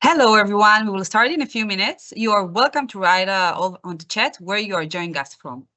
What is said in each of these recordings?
Hello, everyone. We will start in a few minutes. You are welcome to write on the chat where you are joining us from.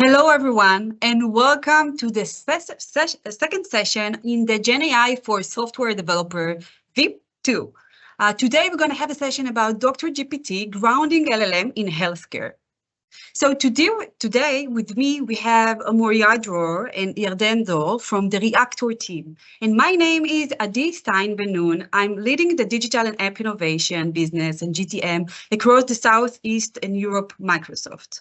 Hello, everyone, and welcome to the second session in the GenAI for software developer V.2. Today, we're going to have a session about Dr. GPT grounding LLM in healthcare. So today with me, we have Moria Dror and Yarden Dor from the Reactor team. And my name is Adi Stein Ben-Nun. I'm leading the digital and app innovation business and GTM across the Southeast and Europe Microsoft.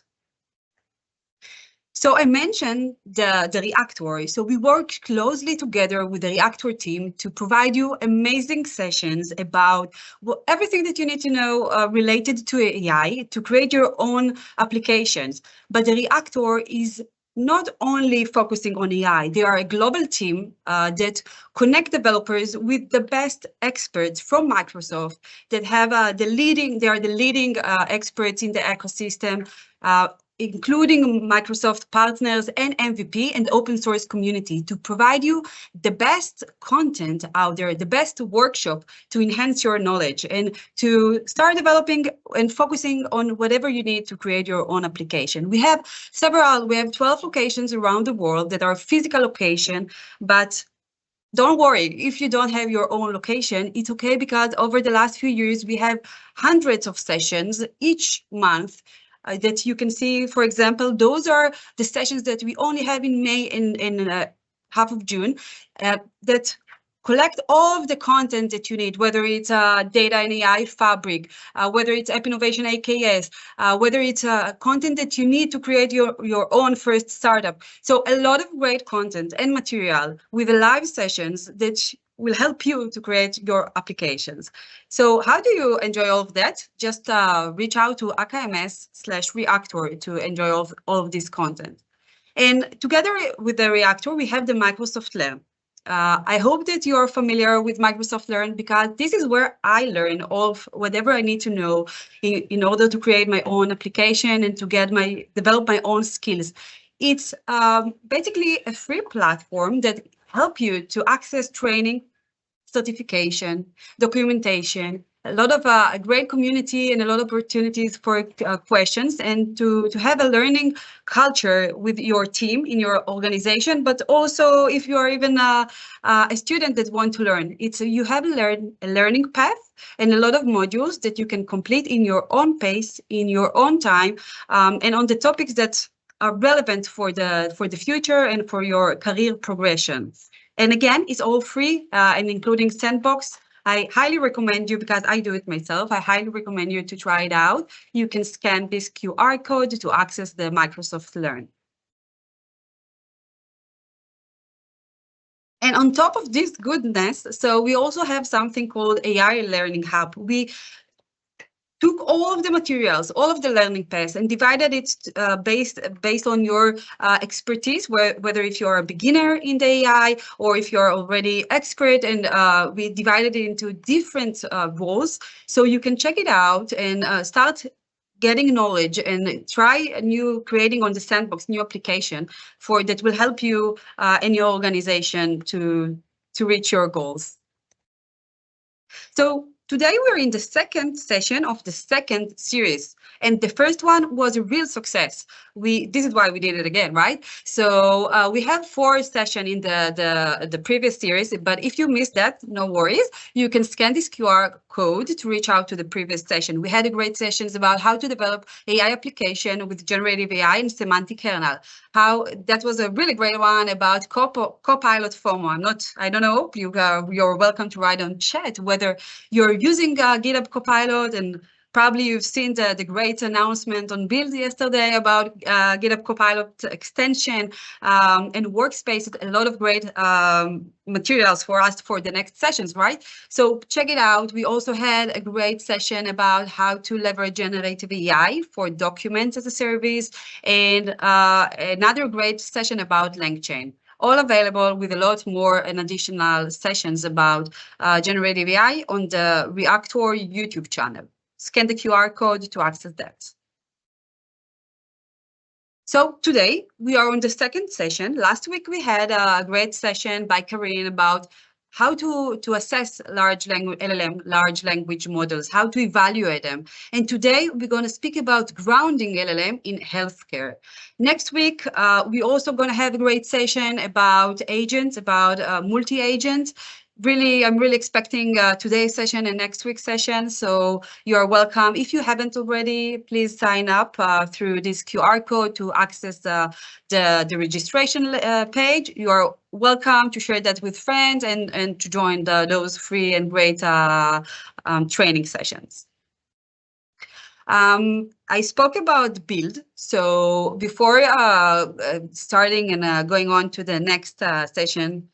So I mentioned the Reactor. So we work closely together with the Reactor team to provide you amazing sessions about everything that you need to know related to AI to create your own applications. But the Reactor is not only focusing on AI, they are a global team that connect developers with the best experts from Microsoft that have they are the leading experts in the ecosystem, including Microsoft partners and MVP and open source community to provide you the best content out there, the best workshop to enhance your knowledge and to start developing and focusing on whatever you need to create your own application. We have 12 locations around the world that are physical location, but don't worry, if you don't have your own location, it's okay because over the last few years, we have hundreds of sessions each month that you can see. For example, those are the sessions that we only have in May and half of June that collect all of the content that you need, whether it's data and AI fabric, whether it's App Innovation AKS, whether it's content that you need to create your own first startup. So a lot of great content and material with live sessions that will help you to create your applications. So how do you enjoy all of that? Just reach out to akms/Reactor to enjoy all of this content. And together with the Reactor, we have the Microsoft Learn. I hope that you're familiar with Microsoft Learn, because this is where I learn all of whatever I need to know in order to create my own application and to develop my own skills. It's basically a free platform that help you to access training, certification, documentation, a lot of a great community and a lot of opportunities for questions, and to have a learning culture with your team in your organization. But also, if you are even a student that want to learn, you have a learning path and a lot of modules that you can complete in your own pace, in your own time, and on the topics that are relevant for the future and for your career progression. And again, it's all free and including Sandbox. I highly recommend you, because I do it myself, I highly recommend you to try it out. You can scan this QR code to access the Microsoft Learn. And on top of this goodness, so we also have something called AI Learning Hub. We took all of the materials, all of the learning paths, and divided it based on your expertise, whether if you're a beginner in the AI or if you're already expert, and we divided it into different roles, so you can check it out and start getting knowledge and try creating on the Sandbox new application that will help you in your organization to reach your goals. So today we're in the second session of the second series, and the first one was a real success. This is why we did it again, right? So we have 4 sessions in the previous series, but if you missed that, no worries. You can scan this QR code to reach out to the previous session. We had a great sessions about how to develop AI application with generative AI and semantic kernel. That was a really great one about Copilot FOMO. I don't know, you're welcome to write on chat whether you're using GitHub Copilot, and probably you've seen the great announcement on Build yesterday about GitHub Copilot extension and workspace. A lot of great materials for us for the next sessions, right? So check it out. We also had a great session about how to leverage generative AI for documents as a service, and another great session about LangChain. All available with a lot more and additional sessions about generative AI on the Reactor YouTube channel. Scan the QR code to access that. So today we are on the second session. Last week we had a great session by Karine about how to assess LLM, large language models, how to evaluate them. And today we're going to speak about grounding LLM in healthcare. Next week, we're also going to have a great session about agents, about multi-agent. I'm really expecting today's session and next week's session, so you're welcome. If you haven't already, please sign up through this QR code to access the registration page. You are welcome to share that with friends and to join those free and great training sessions. I spoke about Build. So before starting and going on to the next session,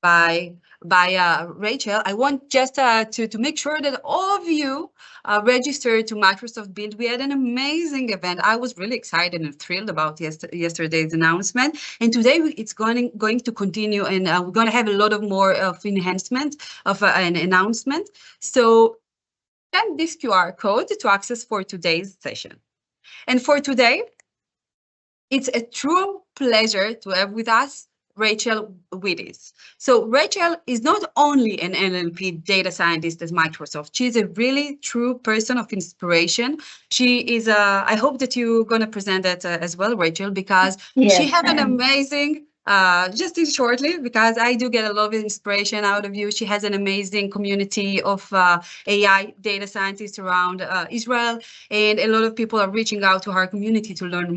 by Rachel, I want just to make sure that all of you registered to Microsoft Build. We had an amazing event. I was really excited and thrilled about yesterday's announcement. And today it's going to continue, and we're going to have a lot of more of enhancement of an announcement. So scan this QR code to access for today's session. And for today, it's a true pleasure to have with us Rachel Wittes. So Rachel is not only an NLP data scientist at Microsoft, she's a really true person of inspiration. She is I hope that you're going to present that as well, Rachel, because she has an amazing Just in shortly, because I do get a lot of inspiration out of you. She has an amazing community of AI data scientists around Israel, and a lot of people are reaching out to her community to learn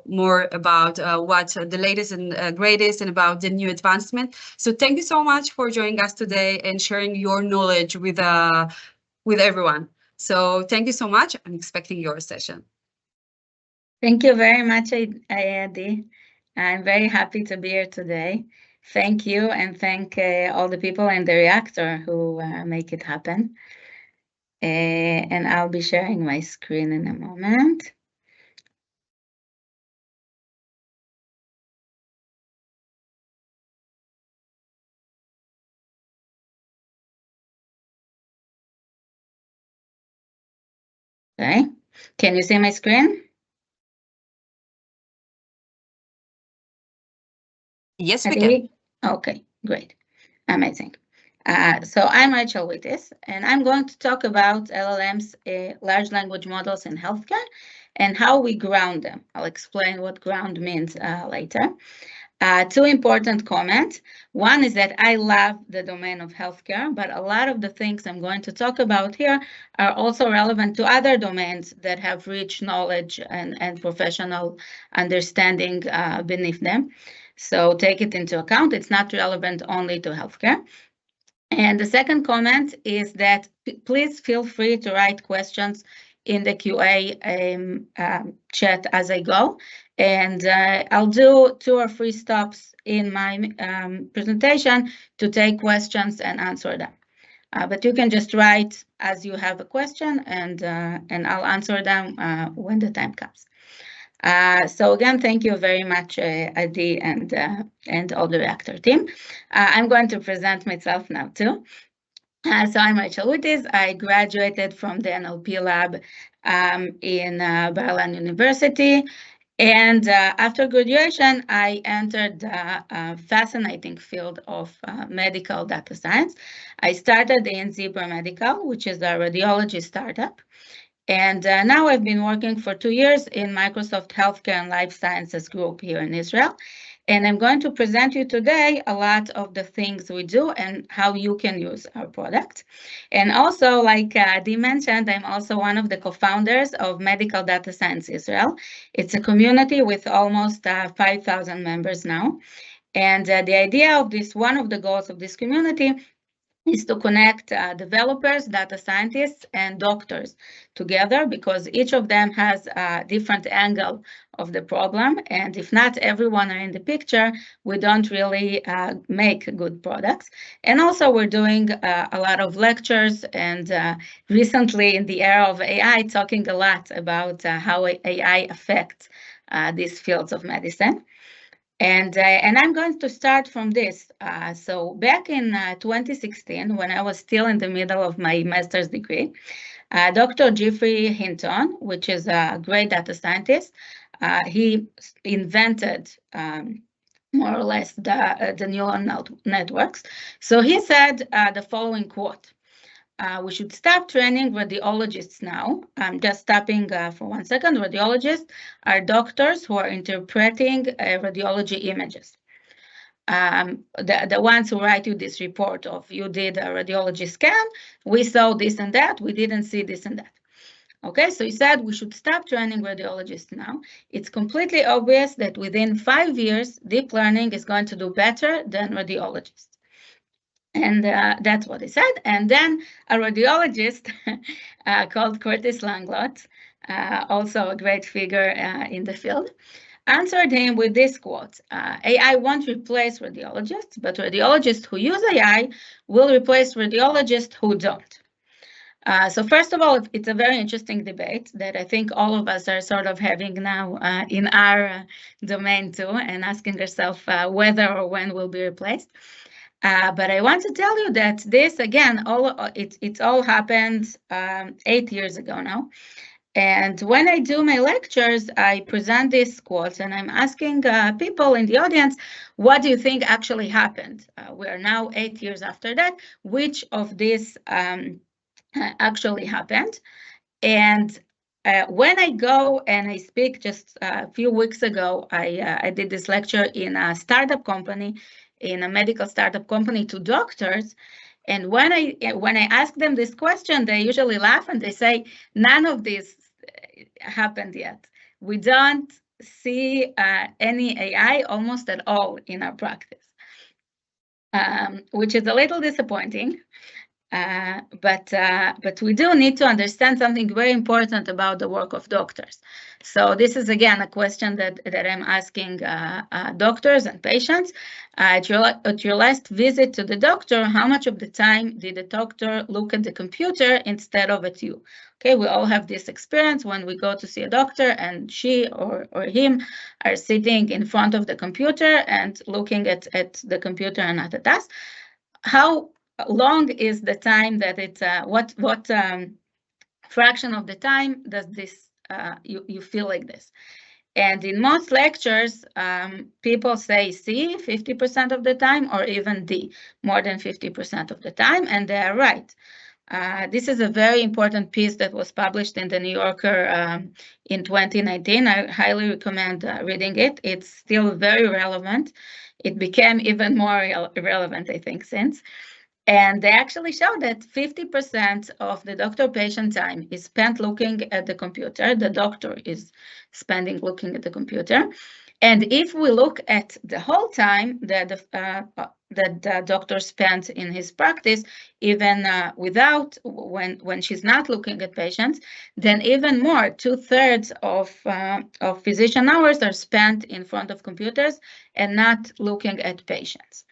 more about what's the latest and greatest and about the new advancement. So thank you so much for joining us today and sharing your knowledge with everyone. So thank you so much. I'm expecting your session. Thank you very much, Adi. I'm very happy to be here today. Thank you, and thank all the people in the reactor who make it happen. And I'll be sharing my screen in a moment. Okay, can you see my screen? Yes, we can. Okay, great. Amazing. So I'm Rachel Wittis, and I'm going to talk about LLMs, large language models in healthcare, and how we ground them. I'll explain what ground means later. Two important comments. One is that I love the domain of healthcare, but a lot of the things I'm going to talk about here are also relevant to other domains that have rich knowledge and professional understanding beneath them. So take it into account. It's not relevant only to healthcare. And the second comment is that please feel free to write questions in the QA chat as I go. And I'll do 2 or 3 stops in my presentation to take questions and answer them. But you can just write as you have a question, and I'll answer them when the time comes. So again, thank you very much, Adi and all the Reactor team. I'm going to present myself now too. So I'm Rachel Wittis. I graduated from the NLP lab in Berlin University. And after graduation, I entered the fascinating field of medical data science. I started in Zebra Medical, which is a radiology startup. And now I've been working for 2 years in Microsoft Healthcare and Life Sciences Group here in Israel. And I'm going to present you today a lot of the things we do and how you can use our product. And also, like Dee mentioned, I'm also one of the co-founders of Medical Data Science Israel. It's a community with almost 5,000 members now. And the idea of this, one of the goals of this community is to connect developers, data scientists, and doctors together, because each of them has a different angle of the problem. And if not everyone are in the picture, we don't really make good products. And also we're doing a lot of lectures, and recently in the era of AI, talking a lot about how AI affects these fields of medicine. And I'm going to start from this. So back in 2016, when I was still in the middle of my master's degree, Dr. Jeffrey Hinton, which is a great data scientist, he invented more or less the neural networks. So he said the following quote. We should stop training radiologists now. I'm just stopping for 1 second. Radiologists are doctors who are interpreting radiology images. The ones who write you this report of you did a radiology scan, we saw this and that, we didn't see this and that. Okay, so he said we should stop training radiologists now. It's completely obvious that within 5 years, deep learning is going to do better than radiologists. And that's what he said. And then a radiologist called Curtis Langlot, also a great figure in the field, answered him with this quote: AI won't replace radiologists, but radiologists who use AI will replace radiologists who don't. So first of all, it's a very interesting debate that I think all of us are sort of having now in our domain too, and asking ourselves whether or when we'll be replaced. But I want to tell you that this, again, it's all happened 8 years ago now. And when I do my lectures, I present these quotes, and I'm asking people in the audience, what do you think actually happened? We are now 8 years after that. Which of these actually happened? And when I go and I speak, just a few weeks ago, I did this lecture in a startup company, in a medical startup company, to doctors. And when I ask them this question, they usually laugh and they say, none of this happened yet. We don't see any AI almost at all in our practice, which is a little disappointing. But we do need to understand something very important about the work of doctors. So this is again a question that I'm asking doctors and patients. At your last visit to the doctor, how much of the time did the doctor look at the computer instead of at you? Okay, we all have this experience when we go to see a doctor and she or him are sitting in front of the computer and looking at the computer and at the task. How long is the time that it's what fraction of the time does this you feel like this? And in most lectures, people say C 50% of the time, or even D more than 50% of the time, and they are right. This is a very important piece that was published in the New Yorker in 2019. I highly recommend reading it. It's still very relevant. It became even more relevant, I think, since. And they actually show that 50% of the doctor-patient time is spent looking at the computer. The doctor is spending looking at the computer. And if we look at the whole time that the doctor spent in his practice, even without when she's not looking at patients, then even more, 2/3 of physician hours are spent in front of computers and not looking at patients.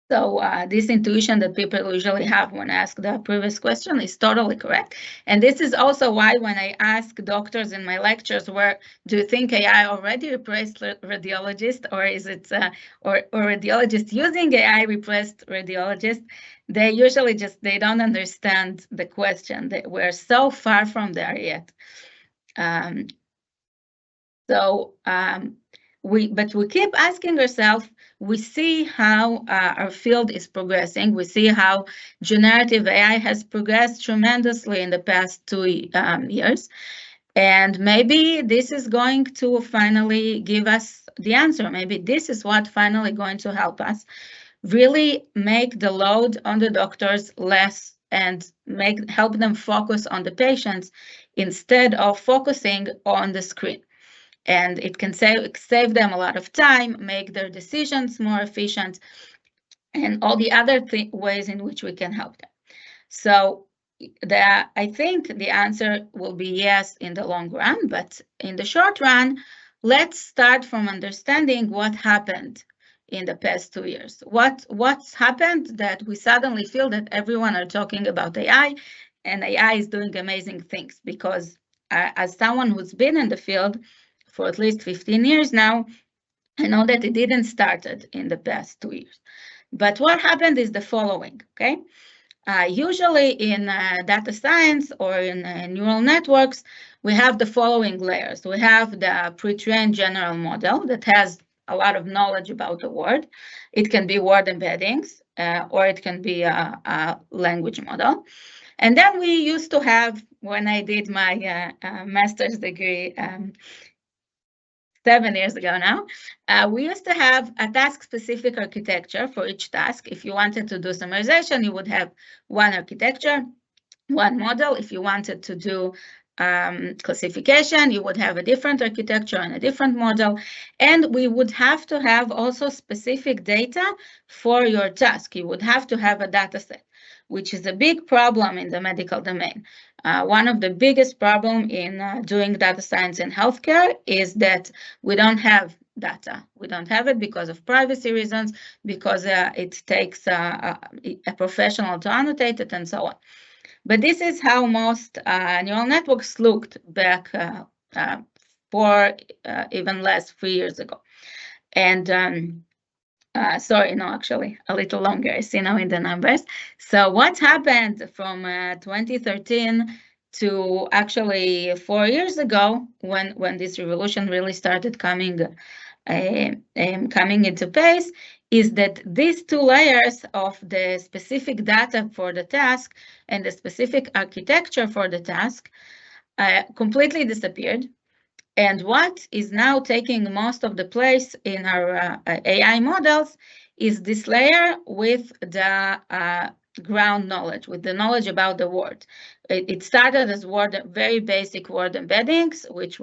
So this intuition that people usually have when asked the previous question is totally correct. And this is also why when I ask doctors in my lectures, where do you think AI already replaced radiologists, or is it, or radiologists using AI replaced radiologists? They usually they don't understand the question. We're so far from there yet. But we keep asking ourselves, we see how our field is progressing. We see how generative AI has progressed tremendously in the past 2 years. And maybe this is going to finally give us the answer. Maybe this is what finally going to help us really make the load on the doctors less and help them focus on the patients instead of focusing on the screen. And it can save them a lot of time, make their decisions more efficient, and all the other ways in which we can help them. So I think the answer will be yes in the long run, but in the short run, let's start from understanding what happened in the past 2 years. What's happened that we suddenly feel that everyone are talking about AI, and AI is doing amazing things? Because as someone who's been in the field for at least 15 years now, I know that it didn't start in the past 2 years. But what happened is the following, okay? Usually in data science or in neural networks, we have the following layers. We have the pre-trained general model that has a lot of knowledge about the word. It can be word embeddings, or it can be a language model. And then we used to have, when I did my master's degree 7 years ago now, we used to have a task-specific architecture for each task. If you wanted to do summarization, you would have one architecture, one model. If you wanted to do classification, you would have a different architecture and a different model. And we would have to have also specific data for your task. You would have to have a data set, which is a big problem in the medical domain. One of the biggest problems in doing data science in healthcare is that we don't have data. We don't have it because of privacy reasons, because it takes a professional to annotate it, and so on. But this is how most neural networks looked back for even less 3 years ago. And sorry, no, actually a little longer, I see now in the numbers. So what happened from 2013 to actually 4 years ago, when this revolution really started coming into place, is that these two layers of the specific data for the task and the specific architecture for the task completely disappeared. And what is now taking most of the place in our AI models is this layer with the ground knowledge, with the knowledge about the word. It started as very basic word embeddings, which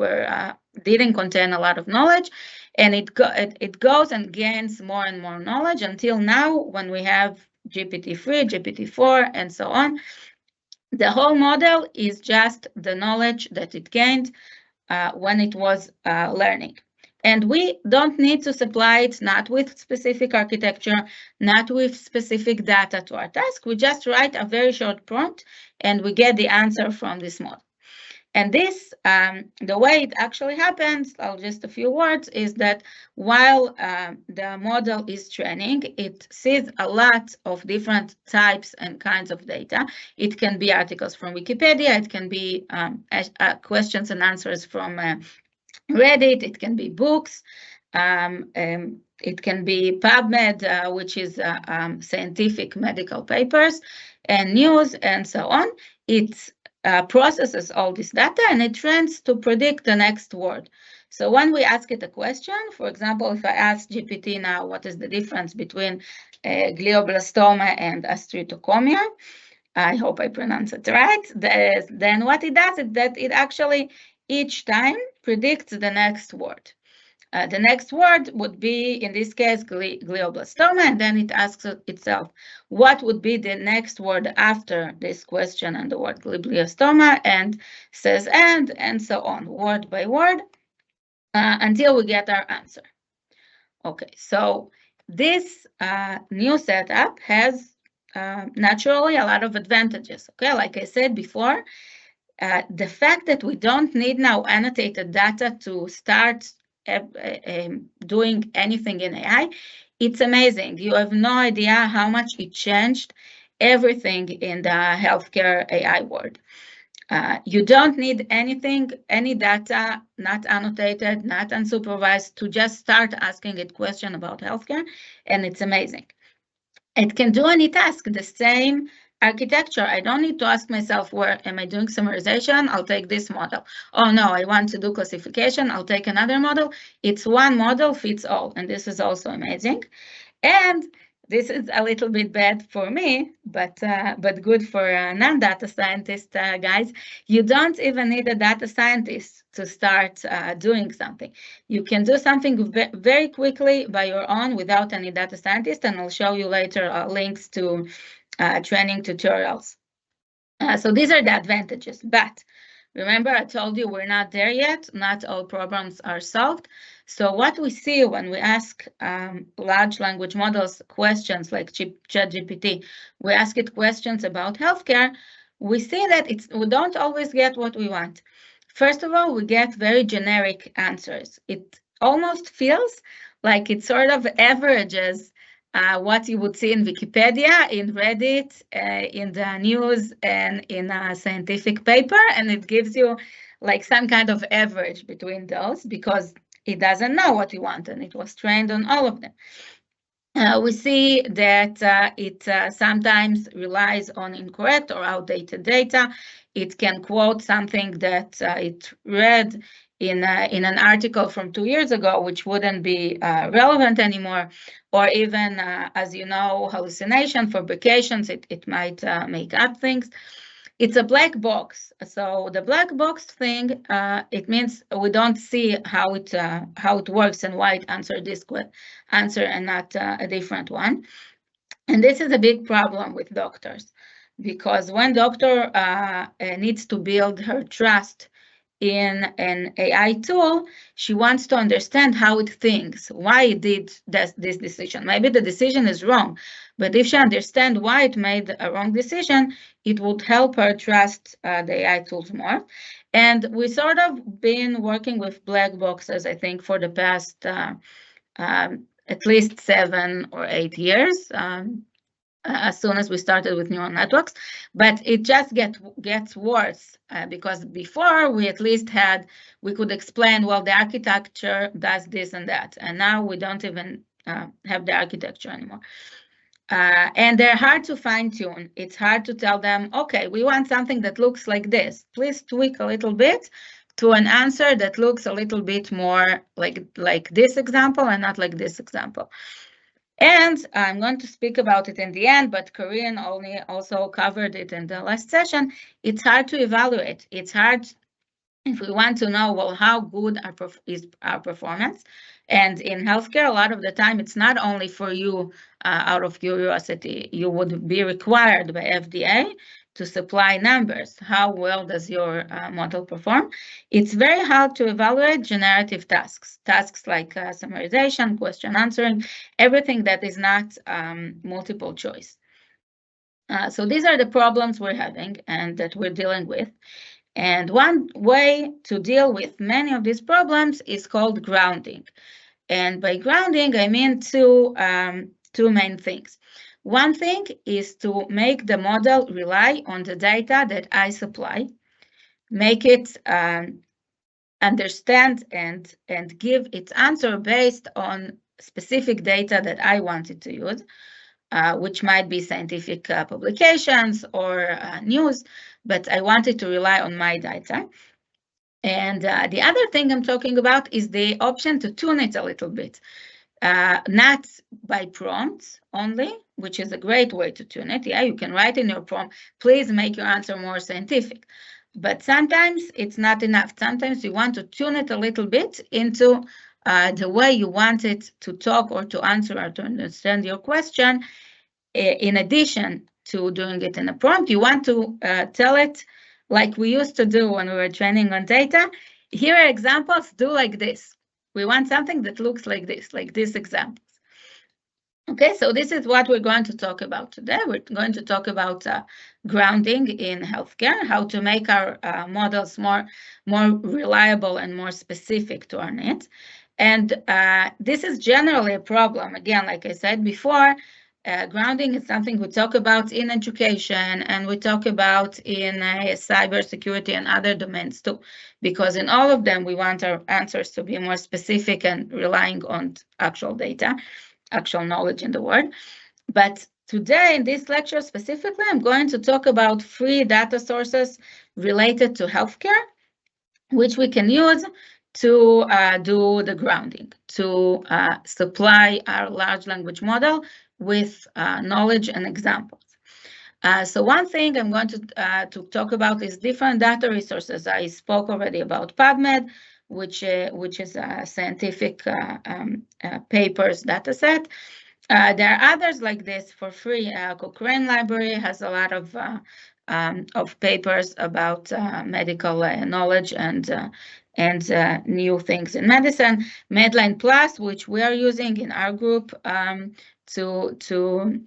didn't contain a lot of knowledge, and it goes and gains more and more knowledge until now, when we have GPT-3, GPT-4, and so on. The whole model is just the knowledge that it gained when it was learning. And we don't need to supply it not with specific architecture, not with specific data to our task. We just write a very short prompt and we get the answer from this model. And this, the way it actually happens, just a few words, is that while the model is training, it sees a lot of different types and kinds of data. It can be articles from Wikipedia, it can be questions and answers from Reddit, it can be books, it can be PubMed, which is scientific medical papers, and news, and so on. It processes all this data and it trains to predict the next word. So when we ask it a question, for example, if I ask GPT now, what is the difference between glioblastoma and astrotocomia? I hope I pronounce it right. Then what it does is that it actually each time predicts the next word. The next word would be, in this case, glioblastoma, and then it asks itself, what would be the next word after this question and the word glioblastoma, and says and so on, word by word, until we get our answer. Okay, so this new setup has naturally a lot of advantages. Okay, like I said before, the fact that we don't need now annotated data to start doing anything in AI, it's amazing. You have no idea how much it changed everything in the healthcare AI world. You don't need anything, any data, not annotated, not unsupervised, to just start asking it questions about healthcare, and it's amazing. It can do any task, the same architecture. I don't need to ask myself, where am I doing summarization? I'll take this model. Oh no, I want to do classification. I'll take another model. It's one model fits all, and this is also amazing. And this is a little bit bad for me, but good for non-data scientist guys. You don't even need a data scientist to start doing something. You can do something very quickly by your own without any data scientist, and I'll show you later links to training tutorials. So these are the advantages, but remember, I told you we're not there yet. Not all problems are solved. So what we see when we ask large language models questions like ChatGPT, we ask it questions about healthcare, we see that we don't always get what we want. First of all, we get very generic answers. It almost feels like it sort of averages what you would see in Wikipedia, in Reddit, in the news, and in a scientific paper, and it gives you like some kind of average between those, because it doesn't know what you want, and it was trained on all of them. We see that it sometimes relies on incorrect or outdated data. It can quote something that it read in an article from 2 years ago, which wouldn't be relevant anymore, or even, as you know, hallucination, fabrications. It might make up things. It's a black box. So the black box thing, it means we don't see how it works and why it answered this answer and not a different one. And this is a big problem with doctors, because when doctor needs to build her trust in an AI tool, she wants to understand how it thinks, why it did this decision. Maybe the decision is wrong, but if she understands why it made a wrong decision, it would help her trust the AI tools more. And we sort of been working with black boxes, I think, for the past at least 7 or 8 years. As soon as we started with neural networks, but it just gets worse because before we at least we could explain, well, the architecture does this and that, and now we don't even have the architecture anymore. And they're hard to fine tune. It's hard to tell them, okay, we want something that looks like this. Please tweak a little bit to an answer that looks a little bit more like this example and not like this example. And I'm going to speak about it in the end, but Korean only also covered it in the last session. It's hard to evaluate. It's hard if we want to know, well, how good is our performance. And in healthcare, a lot of the time, it's not only for you out of curiosity. You would be required by FDA to supply numbers. How well does your model perform? It's very hard to evaluate generative tasks like summarization, question answering, everything that is not multiple choice. So these are the problems we're having and that we're dealing with. And one way to deal with many of these problems is called grounding. And by grounding, I mean two main things. One thing is to make the model rely on the data that I supply, make it understand and give its answer based on specific data that I want it to use. Which might be scientific publications or news, but I wanted to rely on my data. And the other thing I'm talking about is the option to tune it a little bit, not by prompts only, which is a great way to tune it. Yeah, you can write in your prompt, please make your answer more scientific. But sometimes it's not enough. Sometimes you want to tune it a little bit into the way you want it to talk or to answer or to understand your question. In addition to doing it in a prompt, you want to tell it like we used to do when we were training on data. Here are examples, do like this. We want something that looks like these examples. Okay, so this is what we're going to talk about today. We're going to talk about grounding in healthcare, how to make our models more reliable and more specific to our needs. And this is generally a problem. Again, like I said before, grounding is something we talk about in education and we talk about in cybersecurity and other domains too, because in all of them, we want our answers to be more specific and relying on actual data, actual knowledge in the world. But today in this lecture specifically, I'm going to talk about free data sources related to healthcare, which we can use to do the grounding, to supply our large language model with knowledge and examples. So one thing I'm going to talk about is different data resources. I spoke already about PubMed, which is a scientific papers data set. There are others like this for free. Cochrane Library has a lot of papers about medical knowledge and new things in medicine. Medline Plus, which we are using in our group to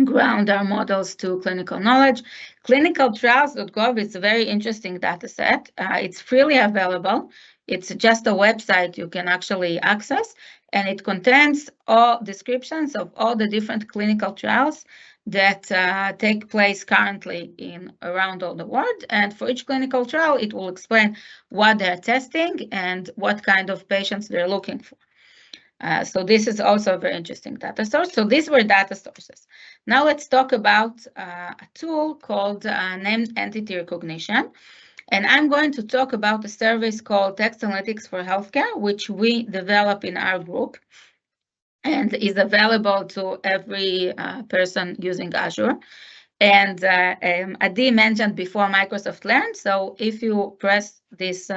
ground our models to clinical knowledge. Clinicaltrials.gov is a very interesting data set. It's freely available. It's just a website you can actually access, and it contains all descriptions of all the different clinical trials that take place currently around all the world. And for each clinical trial, it will explain what they're testing and what kind of patients they're looking for. So this is also a very interesting data source. So these were data sources. Now let's talk about a tool called named entity recognition. And I'm going to talk about a service called Text Analytics for Healthcare, which we develop in our group and is available to every person using Azure. And Adi mentioned before Microsoft Learn. So if you press this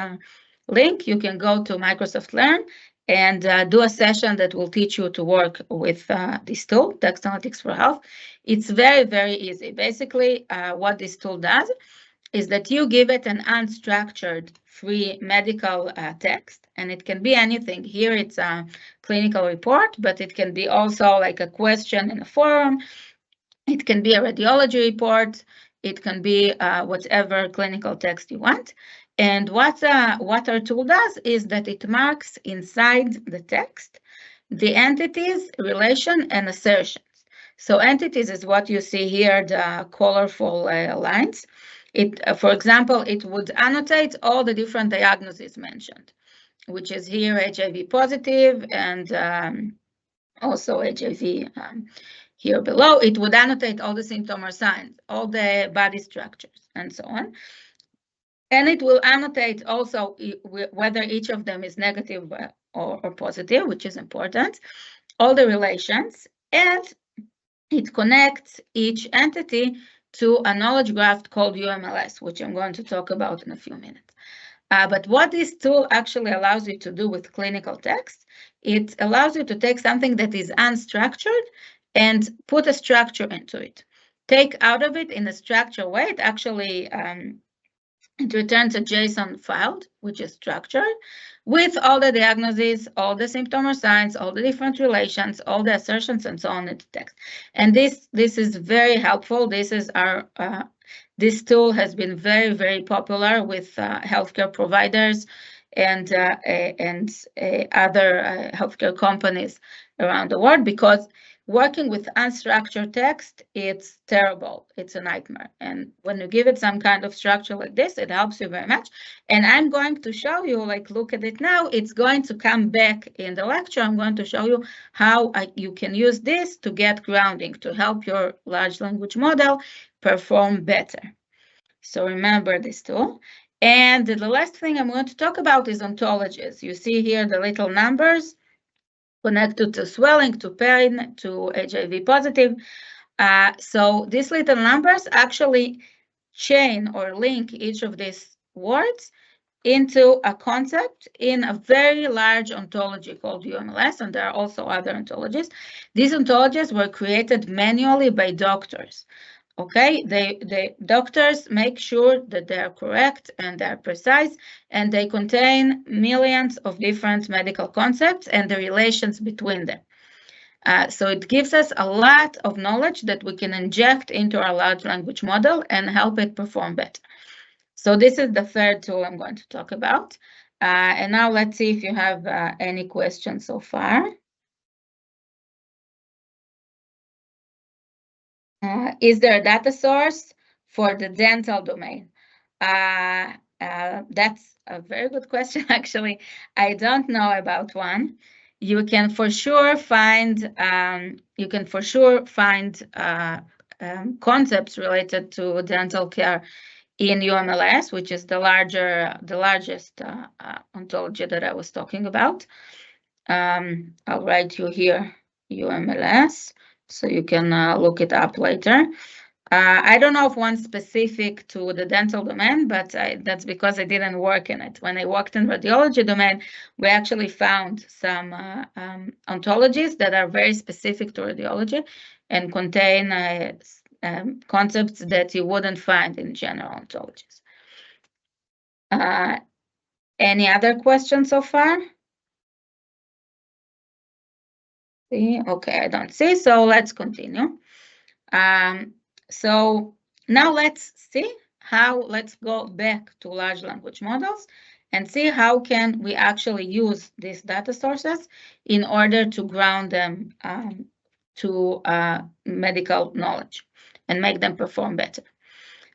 link, you can go to Microsoft Learn and do a session that will teach you to work with this tool, Text Analytics for Health. It's very, very easy. Basically, what this tool does is that you give it an unstructured free medical text, and it can be anything. Here it's a clinical report, but it can be also like a question in a forum. It can be a radiology report. It can be whatever clinical text you want. And what our tool does is that it marks inside the text the entities, relation, and assertions. So entities is what you see here, the colorful lines. For example, it would annotate all the different diagnoses mentioned, which is here HIV positive and also HIV here below. It would annotate all the symptom or signs, all the body structures, and so on. And it will annotate also whether each of them is negative or positive, which is important, all the relations, and it connects each entity to a knowledge graph called UMLS, which I'm going to talk about in a few minutes. But what this tool actually allows you to do with clinical text, it allows you to take something that is unstructured and put a structure into it. Take out of it in a structured way, it actually it returns a JSON file, which is structured, with all the diagnoses, all the symptom or signs, all the different relations, all the assertions, and so on in the text. And this is very helpful. This is our this tool has been very, very popular with healthcare providers and other healthcare companies around the world, because working with unstructured text, it's terrible. It's a nightmare. And when you give it some kind of structure like this, it helps you very much. And I'm going to show you, like, look at it now. It's going to come back in the lecture. I'm going to show you how you can use this to get grounding, to help your large language model perform better. So remember this tool. And the last thing I'm going to talk about is ontologies. You see here the little numbers connected to swelling, to pain, to HIV positive. So these little numbers actually chain or link each of these words into a concept in a very large ontology called UMLS, and there are also other ontologies. These ontologies were created manually by doctors. Okay, the doctors make sure that they are correct and they're precise, and they contain millions of different medical concepts and the relations between them. So it gives us a lot of knowledge that we can inject into our large language model and help it perform better. So this is the third tool I'm going to talk about. And now let's see if you have any questions so far. Is there a data source for the dental domain? That's a very good question, actually. I don't know about one. You can for sure find concepts related to dental care in UMLS, which is the largest ontology that I was talking about. I'll write you here UMLS, so you can look it up later. I don't know of one specific to the dental domain, but that's because I didn't work in it. When I worked in radiology domain, we actually found some ontologies that are very specific to radiology and contain concepts that you wouldn't find in general ontologies. Any other questions so far? Okay, I don't see, so let's continue. So now let's go back to large language models and see how can we actually use these data sources in order to ground them to medical knowledge and make them perform better.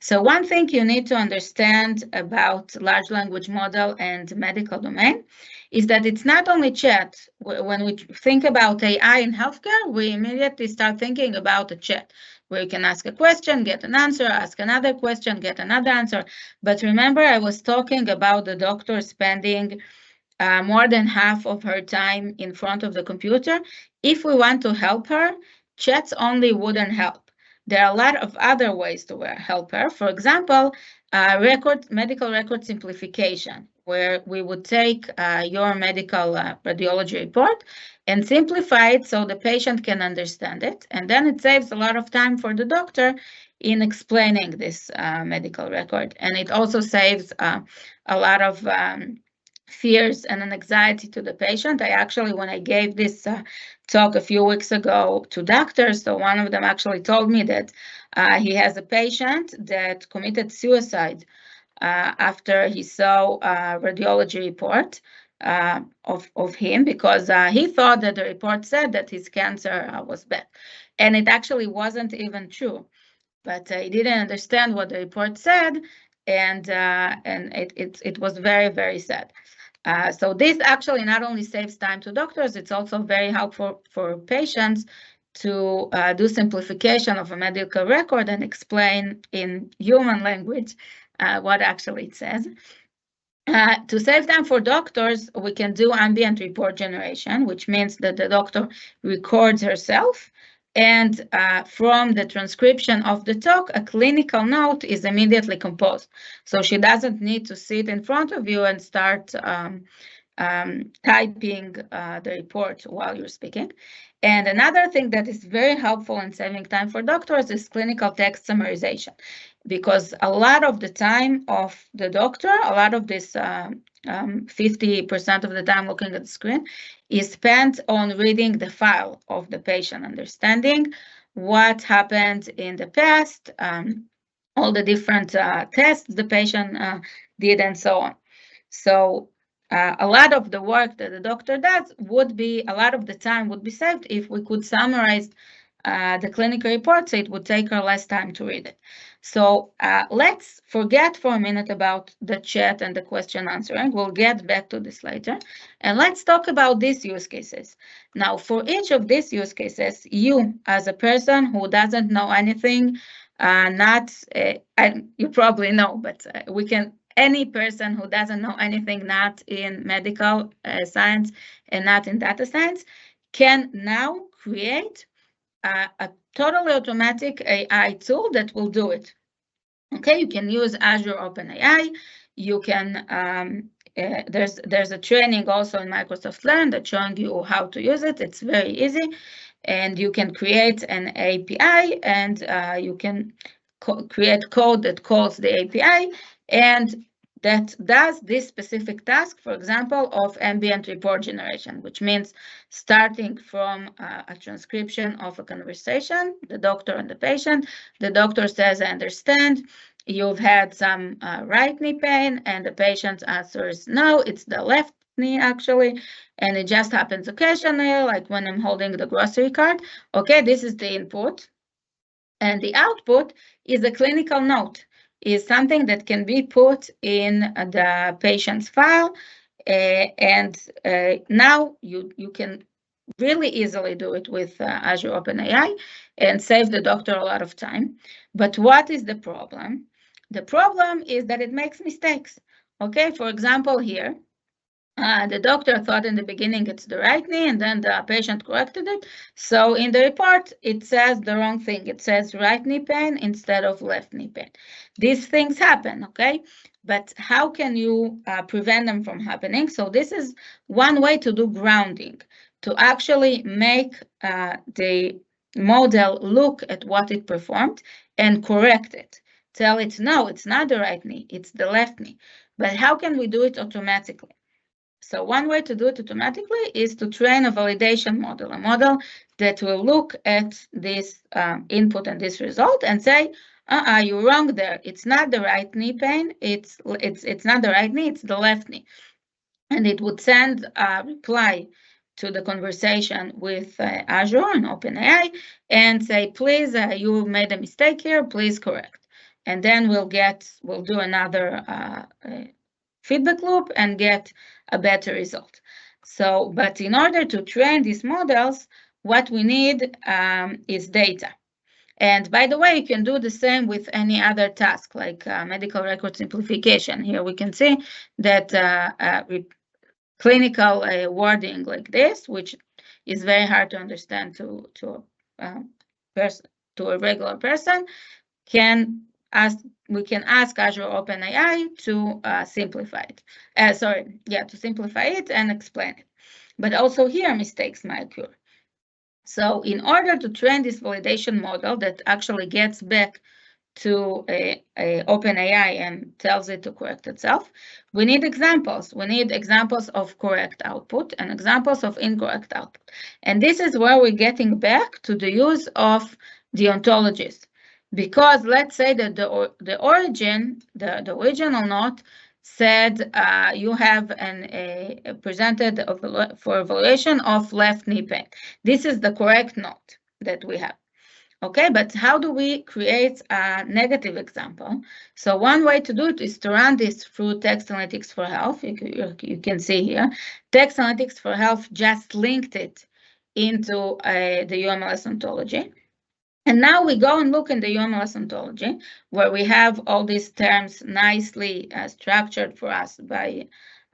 So one thing you need to understand about large language model and medical domain is that it's not only chat. When we think about AI in healthcare, we immediately start thinking about a chat, where you can ask a question, get an answer, ask another question, get another answer. But remember, I was talking about the doctor spending more than half of her time in front of the computer. If we want to help her, chats only wouldn't help. There are a lot of other ways to help her. For example, medical record simplification, where we would take your medical radiology report and simplify it so the patient can understand it. And then it saves a lot of time for the doctor in explaining this medical record. And it also saves a lot of fears and an anxiety to the patient. I actually, when I gave this talk a few weeks ago to doctors, so one of them actually told me that he has a patient that committed suicide after he saw a radiology report of him, because he thought that the report said that his cancer was bad, and it actually wasn't even true. But he didn't understand what the report said, and it was very, very sad. So this actually not only saves time to doctors, it's also very helpful for patients to do simplification of a medical record and explain in human language what actually it says. To save time for doctors, we can do ambient report generation, which means that the doctor records herself, and from the transcription of the talk, a clinical note is immediately composed. So she doesn't need to sit in front of you and start typing the report while you're speaking. And another thing that is very helpful in saving time for doctors is clinical text summarization, because a lot of the time of the doctor, a lot of this 50% of the time looking at the screen is spent on reading the file of the patient, understanding what happened in the past, all the different tests the patient did, and so on. So a lot of the work that the doctor does would be, a lot of the time would be saved if we could summarize the clinical report, so it would take her less time to read it. So let's forget for a minute about the chat and the question answering. We'll get back to this later. And let's talk about these use cases. Now, for each of these use cases, you as a person who doesn't know anything, you probably know, but we can, any person who doesn't know anything, not in medical science and not in data science, can now create a totally automatic AI tool that will do it. Okay, you can use Azure OpenAI. You can, there's a training also in Microsoft Learn that's showing you how to use it. It's very easy. And you can create an API, and you can create code that calls the API and that does this specific task, for example, of ambient report generation, which means starting from a transcription of a conversation, the doctor and the patient. The doctor says, I understand, you've had some right knee pain, and the patient answers, no, it's the left knee actually, and it just happens occasionally, like when I'm holding the grocery cart. Okay, this is the input. And the output is a clinical note, is something that can be put in the patient's file. And now you can really easily do it with Azure OpenAI and save the doctor a lot of time. But what is the problem? The problem is that it makes mistakes. Okay, for example, here, the doctor thought in the beginning it's the right knee, and then the patient corrected it. So in the report, it says the wrong thing. It says right knee pain instead of left knee pain. These things happen, okay? But how can you prevent them from happening? So this is one way to do grounding, to actually make the model look at what it performed and correct it. Tell it, no, it's not the right knee, it's the left knee. But how can we do it automatically? So one way to do it automatically is to train a validation model, a model that will look at this input and this result and say, you're wrong there. It's not the right knee pain. It's not the right knee, it's the left knee. And it would send a reply to the conversation with Azure and OpenAI and say, please, you made a mistake here, please correct. And then we'll do another feedback loop and get a better result. So, but in order to train these models, what we need is data. And by the way, you can do the same with any other task, like medical record simplification. Here we can see that clinical wording like this, which is very hard to understand to a regular person, we can ask Azure OpenAI to simplify it. To simplify it and explain it. But also here, mistakes might occur. So in order to train this validation model that actually gets back to OpenAI and tells it to correct itself, we need examples. We need examples of correct output and examples of incorrect output. And this is where we're getting back to the use of the ontologies. Because let's say that the original note said you have presented for evaluation of left knee pain. This is the correct note that we have. Okay, but how do we create a negative example? So one way to do it is to run this through Text Analytics for Health. You can see here, Text Analytics for Health just linked it into the UMLS ontology. And now we go and look in the UMLS ontology, where we have all these terms nicely structured for us by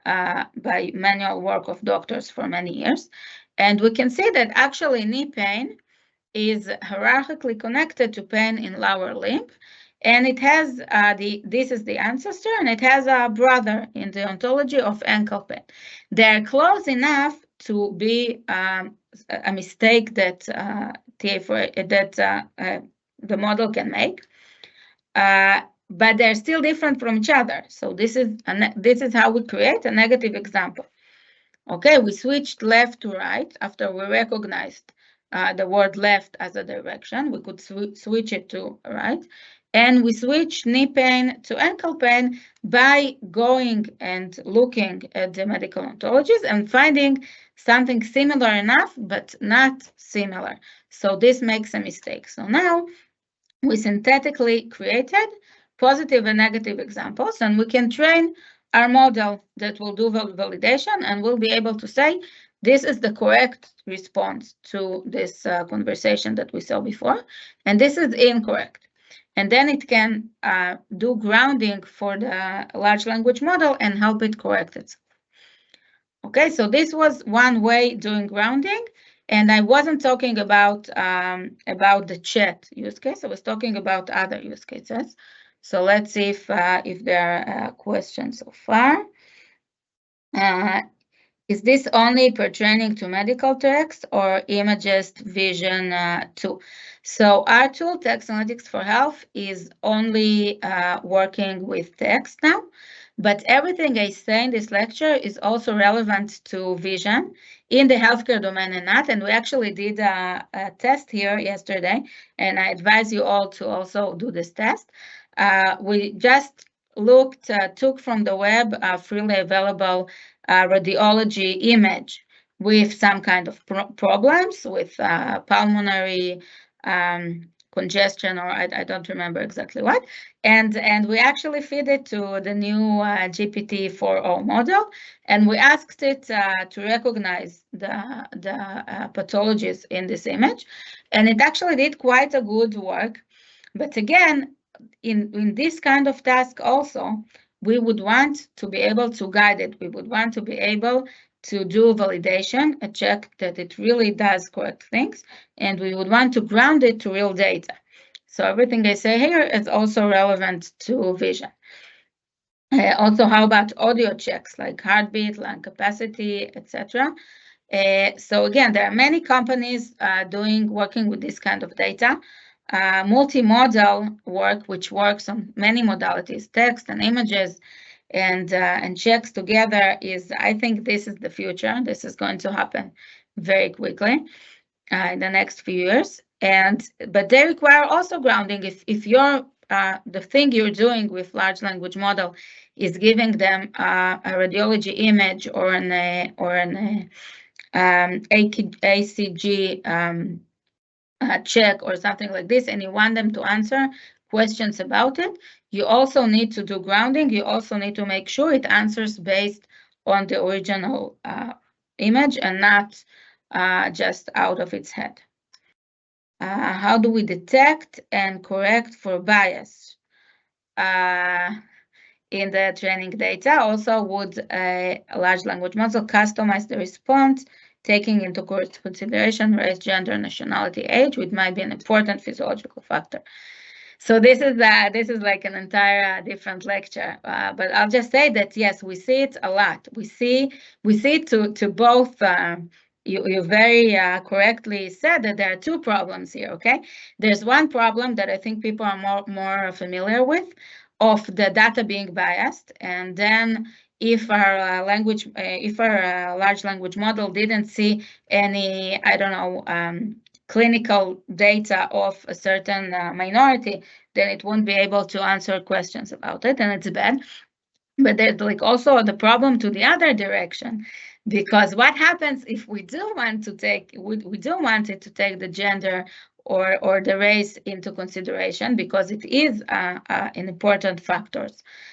manual work of doctors for many years. And we can see that actually knee pain is hierarchically connected to pain in lower limb. And it has this is the ancestor, and it has a brother in the ontology of ankle pain. They're close enough to be a mistake that the model can make, but they're still different from each other. So this is how we create a negative example. Okay, we switched left to right after we recognized the word left as a direction. We could switch it to right. And we switch knee pain to ankle pain by going and looking at the medical ontologies and finding something similar enough, but not similar. So this makes a mistake. So now we synthetically created positive and negative examples, and we can train our model that will do validation, and we'll be able to say, this is the correct response to this conversation that we saw before, and this is incorrect. And then it can do grounding for the large language model and help it correct itself. Okay, so this was one way doing grounding, and I wasn't talking about the chat use case. I was talking about other use cases. So let's see if there are questions so far. Is this only pertaining to medical text or imagist vision too? So our tool, Text Analytics for Health, is only working with text now, but everything I say in this lecture is also relevant to vision in the healthcare domain and not. And we actually did a test here yesterday, and I advise you all to also do this test. We just took from the web a freely available radiology image with some kind of problems with pulmonary congestion, or I don't remember exactly what, and we actually feed it to the new GPT 4.0 model, and we asked it to recognize the pathologies in this image, and it actually did quite a good work. But again, in this kind of task also, we would want to be able to guide it. We would want to be able to do validation, a check that it really does correct things, and we would want to ground it to real data. So everything I say here is also relevant to vision. Also, how about audio checks like heartbeat, lung capacity, etc.? So again, there are many companies working with this kind of data. Multimodal work, which works on many modalities, text and images, and checks together is, I think this is the future. This is going to happen very quickly in the next few years. But they require also grounding. If you're the thing you're doing with large language model is giving them a radiology image or an ACG check or something like this, and you want them to answer questions about it, you also need to do grounding. You also need to make sure it answers based on the original image and not just out of its head. How do we detect and correct for bias in the training data? Also, would a large language model customize the response, taking into consideration race, gender, nationality, age, which might be an important physiological factor? So this is like an entire different lecture, but I'll just say that yes, we see it a lot. We see it to both. You very correctly said that there are two problems here. Okay, there's one problem that I think people are more familiar with, of the data being biased, and then if our large language model didn't see any, I don't know, clinical data of a certain minority, then it won't be able to answer questions about it, and it's bad. But there's like also the problem to the other direction, because what happens if we do want it to take the gender or the race into consideration, because it is an important factor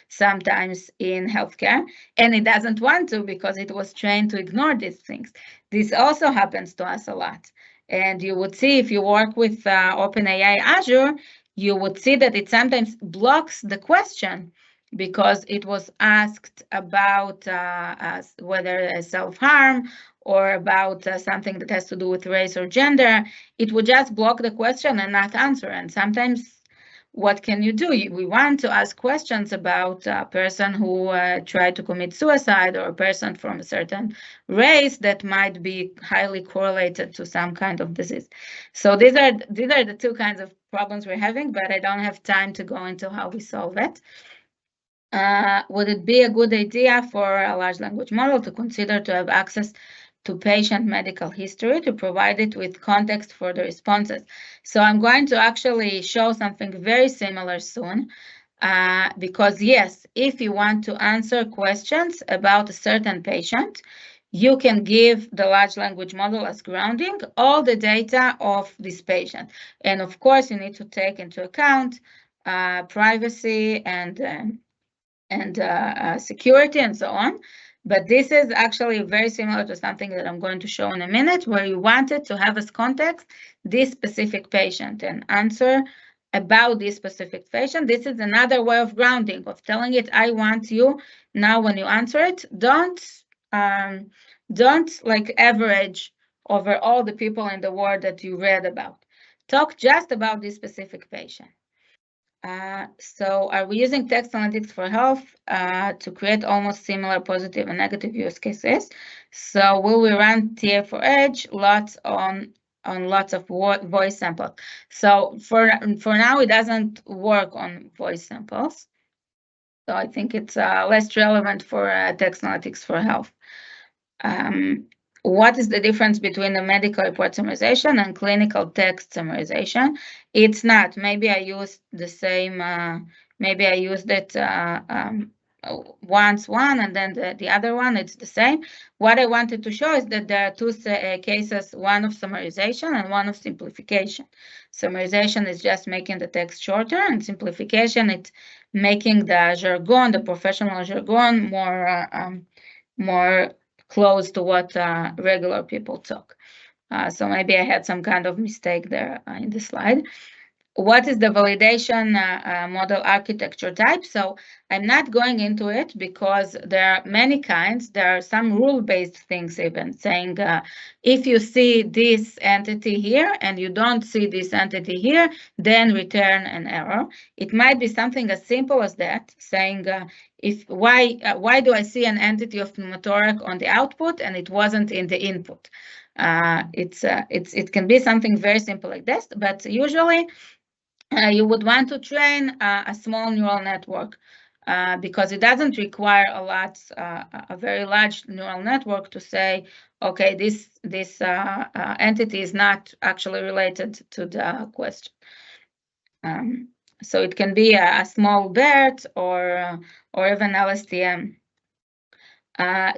sometimes in healthcare, and it doesn't want to because it was trained to ignore these things. This also happens to us a lot. And you would see if you work with OpenAI Azure, you would see that it sometimes blocks the question because it was asked about whether self-harm or about something that has to do with race or gender. It would just block the question and not answer. And sometimes, what can you do? We want to ask questions about a person who tried to commit suicide, or a person from a certain race that might be highly correlated to some kind of disease. So these are the two kinds of problems we're having, but I don't have time to go into how we solve it. Would it be a good idea for a large language model to consider to have access to patient medical history to provide it with context for the responses? So I'm going to actually show something very similar soon, because yes, if you want to answer questions about a certain patient, you can give the large language model as grounding all the data of this patient. And of course, you need to take into account privacy and security and so on. But this is actually very similar to something that I'm going to show in a minute, where you wanted to have as context this specific patient and answer about this specific patient. This is another way of grounding, of telling it, I want you, now when you answer it, don't like average over all the people in the world that you read about. Talk just about this specific patient. So are we using text analytics for health to create almost similar positive and negative use cases? So will we run TA for edge lots on lots of voice samples? So for now, it doesn't work on voice samples. So I think it's less relevant for text analytics for health. What is the difference between the medical report summarization and clinical text summarization? It's not. Maybe I used the same, maybe I used it once one and then the other one, it's the same. What I wanted to show is that there are two cases, one of summarization and one of simplification. Summarization is just making the text shorter, and simplification, it's making the jargon, the professional jargon, more close to what regular people talk. So maybe I had some kind of mistake there in the slide. What is the validation model architecture type? So I'm not going into it because there are many kinds. There are some rule-based things even saying if you see this entity here and you don't see this entity here, then return an error. It might be something as simple as that, saying why do I see an entity of pneumothorax on the output and it wasn't in the input? It can be something very simple like this, but usually you would want to train a small neural network because it doesn't require a very large neural network to say, okay, this entity is not actually related to the question. So it can be a small BERT or even LSTM.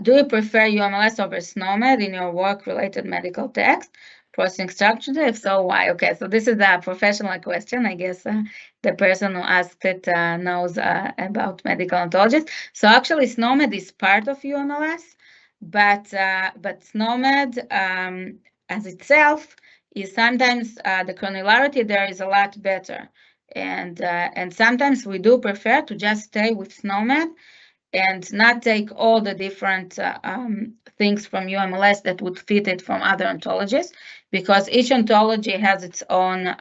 Do you prefer UMLS over SNOMED in your work-related medical text processing structure? If so, why? Okay, so this is a professional question. I guess the person who asked it knows about medical ontologies. So actually, SNOMED is part of UMLS, but SNOMED as itself is sometimes the granularity there is a lot better, and sometimes we do prefer to just stay with SNOMED and not take all the different things from UMLS that would fit it from other ontologies, because each ontology has its own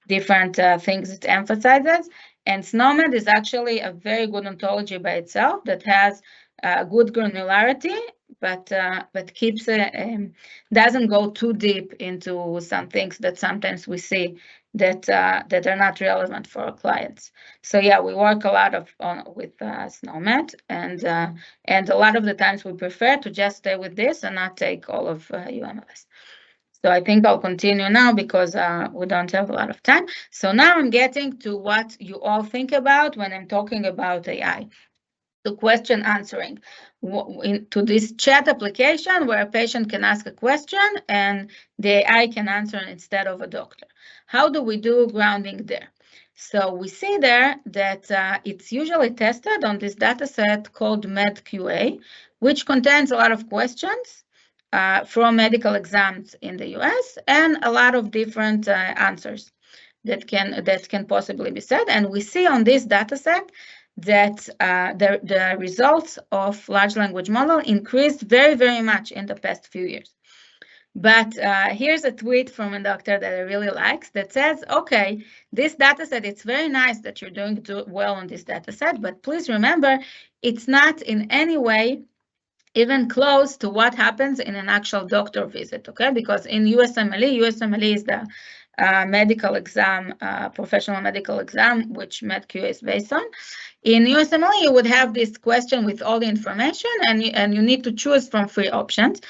different things it emphasizes. And SNOMED is actually a very good ontology by itself that has good granularity, but keeps doesn't go too deep into some things that sometimes we see that are not relevant for our clients. So yeah, we work a lot with SNOMED, and a lot of the times we prefer to just stay with this and not take all of UMLS. So I think I'll continue now because we don't have a lot of time. So now I'm getting to what you all think about when I'm talking about AI. to question answering to this chat application where a patient can ask a question and the AI can answer instead of a doctor. How do we do grounding there? So we see there that it's usually tested on this data set called MedQA, which contains a lot of questions from medical exams in the US and a lot of different answers that can possibly be said. And we see on this data set that the results of large language model increased very, very much in the past few years. But here's a tweet from a doctor that I really like that says, okay, this data set, it's very nice that you're doing well on this data set, but please remember, it's not in any way even close to what happens in an actual doctor visit, okay? Because in USMLE is the medical exam, professional medical exam, which MedQA is based on. In USMLE, you would have this question with all the information, and you need to choose from 3 options.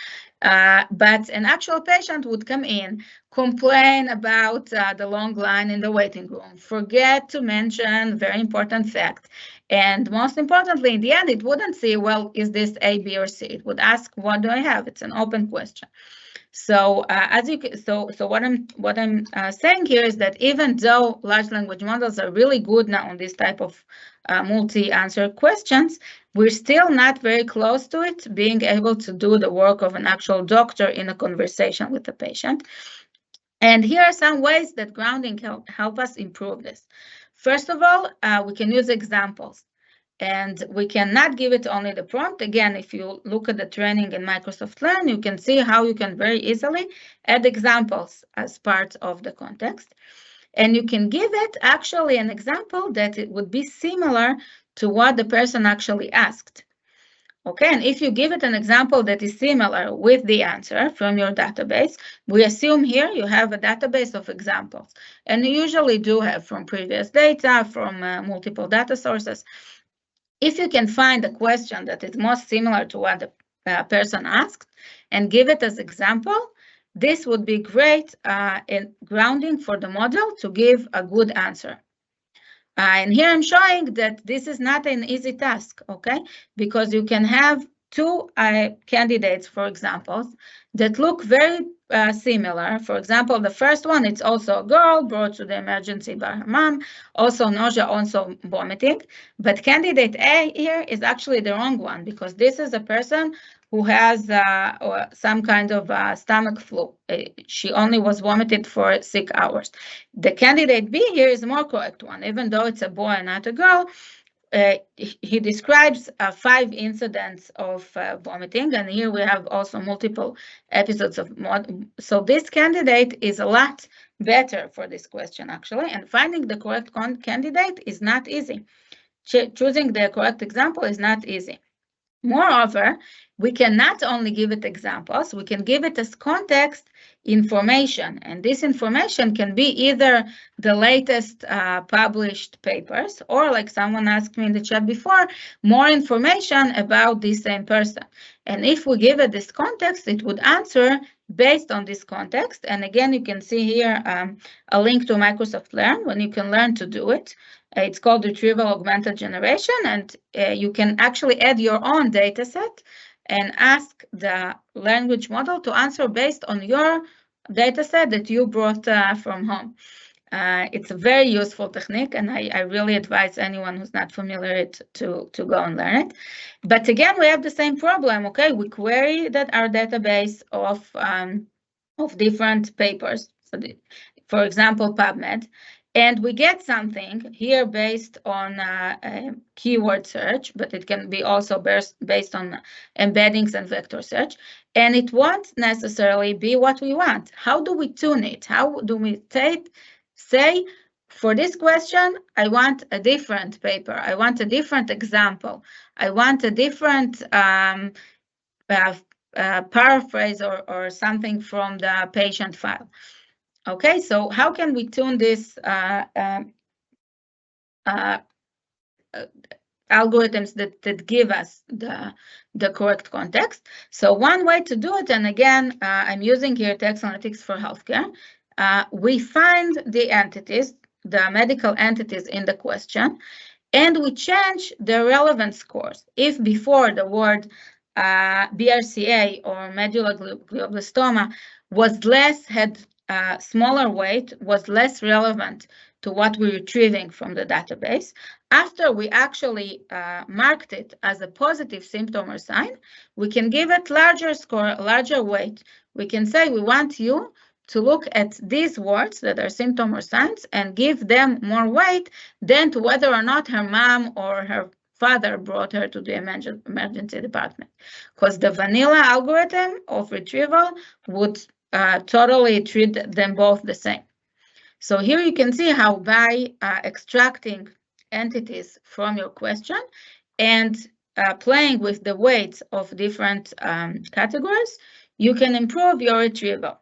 But an actual patient would come in, complain about the long line in the waiting room, forget to mention very important fact, and most importantly, in the end, it wouldn't say, well, is this A, B, or C? It would ask, what do I have? It's an open question. So what I'm saying here is that even though large language models are really good now on this type of multi-answer questions, we're still not very close to it being able to do the work of an actual doctor in a conversation with the patient. And here are some ways that grounding help us improve this. First of all, we can use examples. And we cannot give it only the prompt. Again, if you look at the training in Microsoft Learn, you can see how you can very easily add examples as part of the context. And you can give it actually an example that it would be similar to what the person actually asked. Okay, and if you give it an example that is similar with the answer from your database, we assume here you have a database of examples. And you usually do have from previous data, from multiple data sources. If you can find a question that is most similar to what the person asked and give it as example, this would be great in grounding for the model to give a good answer. And here I'm showing that this is not an easy task, okay? Because you can have 2 candidates, for example, that look very similar. For example, the first one, it's also a girl brought to the emergency by her mom, also nausea, also vomiting. But candidate A here is actually the wrong one because this is a person who has some kind of stomach flu. She only was vomited for 6 hours. The candidate B here is a more correct one, even though it's a boy and not a girl. He describes 5 incidents of vomiting, and here we have also multiple episodes of so this candidate is a lot better for this question actually, and finding the correct candidate is not easy. Choosing the correct example is not easy. Moreover, we can not only give it examples, we can give it as context information. And this information can be either the latest published papers, or like someone asked me in the chat before, more information about the same person. And if we give it this context, it would answer based on this context. And again, you can see here a link to Microsoft Learn when you can learn to do it. It's called Retrieval Augmented Generation, and you can actually add your own data set and ask the language model to answer based on your data set that you brought from home. It's a very useful technique, and I really advise anyone who's not familiar to go and learn it. But again, we have the same problem, okay? We query that our database of different papers, so for example, PubMed, and we get something here based on keyword search, but it can be also based on embeddings and vector search. And it won't necessarily be what we want. How do we tune it? How do we say, for this question, I want a different paper. I want a different example. I want a different paraphrase or something from the patient file. Okay, so how can we tune this algorithms that give us the correct context? So one way to do it, and again, I'm using here text analytics for healthcare. We find the entities, the medical entities in the question, And we change the relevance scores. If before the word BRCA or medulloglioblastoma was had smaller weight, was less relevant to what we're retrieving from the database, after we actually marked it as a positive symptom or sign, we can give it larger score, larger weight. We can say we want you to look at these words that are symptom or signs and give them more weight than to whether or not her mom or her father brought her to the emergency department. Because the vanilla algorithm of retrieval would totally treat them both the same. So here you can see how by extracting entities from your question and playing with the weights of different categories, you can improve your retrieval.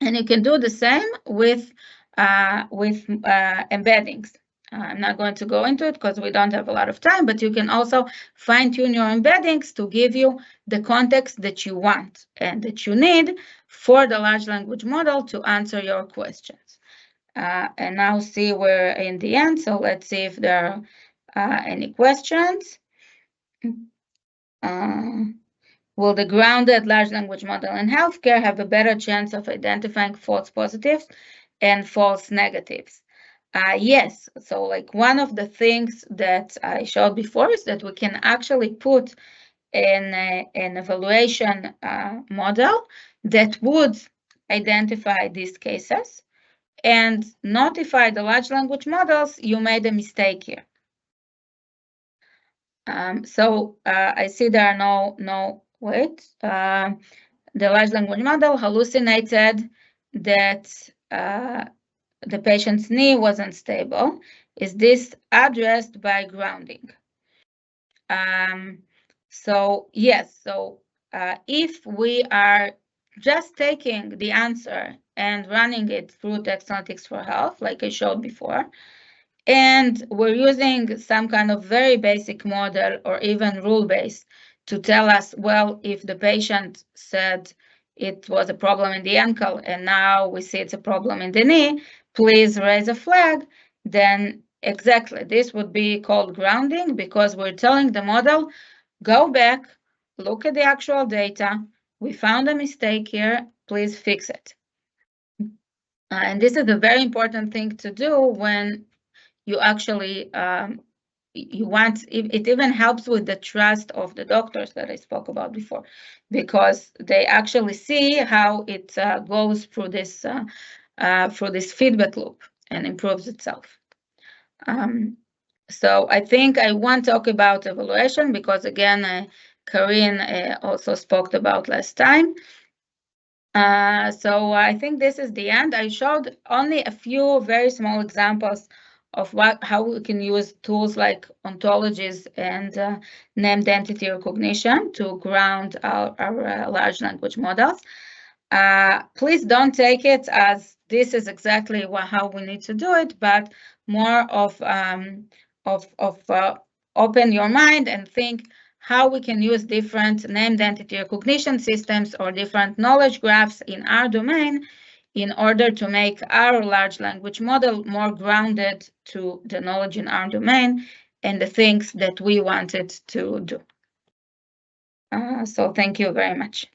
And you can do the same with embeddings. I'm not going to go into it because we don't have a lot of time, but you can also fine-tune your embeddings to give you the context that you want and that you need for the large language model to answer your questions. And now see we're in the end, so let's see if there are any questions. Will the grounded large language model in healthcare have a better chance of identifying false positives and false negatives? Yes. So like one of the things that I showed before is that we can actually put an evaluation model that would identify these cases and notify the large language models you made a mistake here. So I see there are no wait. The large language model hallucinated that the patient's knee wasn't stable. Is this addressed by grounding? So yes, so if we are just taking the answer and running it through text analytics for health, like I showed before, and we're using some kind of very basic model or even rule-based to tell us, well, if the patient said it was a problem in the ankle and now we see it's a problem in the knee, please raise a flag, then exactly this would be called grounding, because we're telling the model, go back, look at the actual data, we found a mistake here, please fix it. And this is a very important thing to do when you actually you want, it even helps with the trust of the doctors that I spoke about before, because they actually see how it goes through this feedback loop and improves itself. So I think I want to talk about evaluation because again, Karin also spoke about last time. So I think this is the end. I showed only a few very small examples of how we can use tools like ontologies and named entity recognition to ground our large language models. Please don't take it as this is exactly how we need to do it, but more of open your mind and think how we can use different named entity recognition systems or different knowledge graphs in our domain in order to make our large language model more grounded to the knowledge in our domain and the things that we wanted to do. So thank you very much.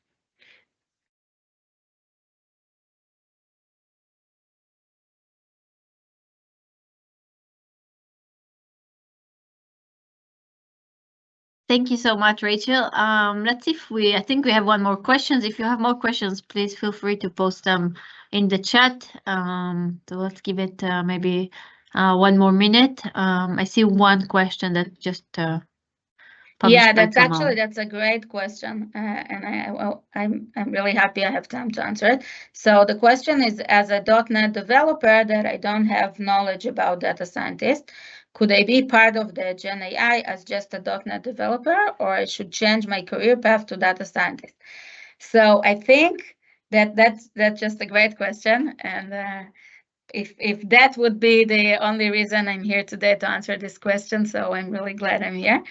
Thank you so much, Rachel. Let's see if I think we have one more questions. If you have more questions, please feel free to post them in the chat. So let's give it maybe 1 more minute. I see one question that just yeah, that's a great question, and I'm really happy I have time to answer it. So the question is, as a .NET developer that I don't have knowledge about data scientist, could I be part of the GenAI as just a .NET developer, or I should change my career path to data scientist? So I think that's just a great question, and if that would be the only reason I'm here today to answer this question, so I'm really glad I'm here.